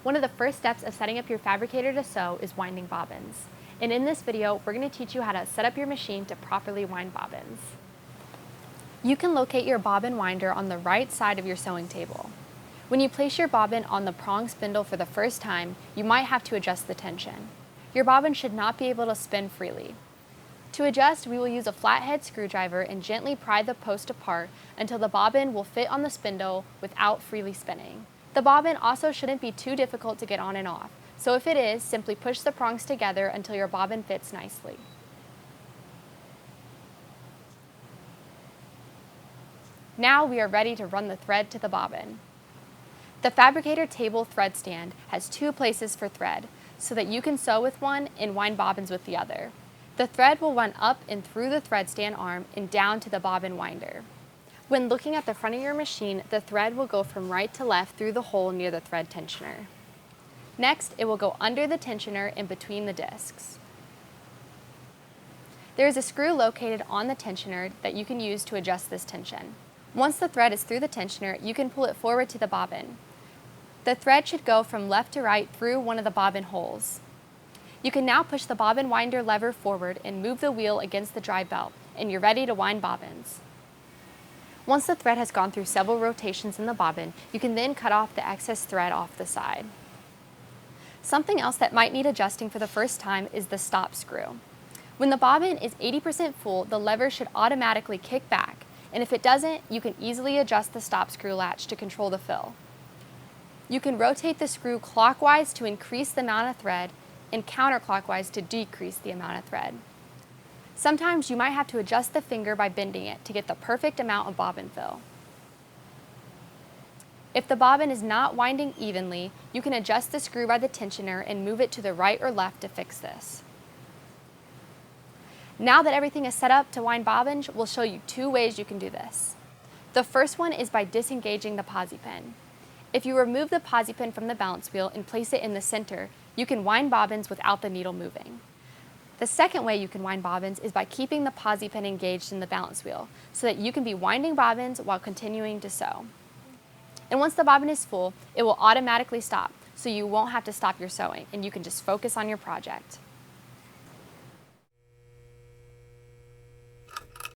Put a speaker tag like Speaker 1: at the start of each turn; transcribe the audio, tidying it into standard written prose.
Speaker 1: One of the first steps of setting up your Fabricator to sew is winding bobbins. And in this video, we're going to teach you how to set up your machine to properly wind bobbins. You can locate your bobbin winder on the right side of your sewing table. When you place your bobbin on the prong spindle for the first time, you might have to adjust the tension. Your bobbin should not be able to spin freely. To adjust, we will use a flathead screwdriver and gently pry the post apart until the bobbin will fit on the spindle without freely spinning. The bobbin also shouldn't be too difficult to get on and off, so if it is, simply push the prongs together until your bobbin fits nicely. Now we are ready to run the thread to the bobbin. The Fabricator table thread stand has two places for thread, so that you can sew with one and wind bobbins with the other. The thread will run up and through the thread stand arm and down to the bobbin winder. When looking at the front of your machine, the thread will go from right to left through the hole near the thread tensioner. Next, it will go under the tensioner and between the discs. There is a screw located on the tensioner that you can use to adjust this tension. Once the thread is through the tensioner, you can pull it forward to the bobbin. The thread should go from left to right through one of the bobbin holes. You can now push the bobbin winder lever forward and move the wheel against the drive belt, and you're ready to wind bobbins. Once the thread has gone through several rotations in the bobbin, you can then cut off the excess thread off the side. Something else that might need adjusting for the first time is the stop screw. When the bobbin is 80% full, the lever should automatically kick back, and if it doesn't, you can easily adjust the stop screw latch to control the fill. You can rotate the screw clockwise to increase the amount of thread and counterclockwise to decrease the amount of thread. Sometimes you might have to adjust the finger by bending it to get the perfect amount of bobbin fill. If the bobbin is not winding evenly, you can adjust the screw by the tensioner and move it to the right or left to fix this. Now that everything is set up to wind bobbins, we'll show you two ways you can do this. The first one is by disengaging the posi pin. If you remove the posi pin from the balance wheel and place it in the center, you can wind bobbins without the needle moving. The second way you can wind bobbins is by keeping the posi pin engaged in the balance wheel so that you can be winding bobbins while continuing to sew. And once the bobbin is full, it will automatically stop, so you won't have to stop your sewing and you can just focus on your project.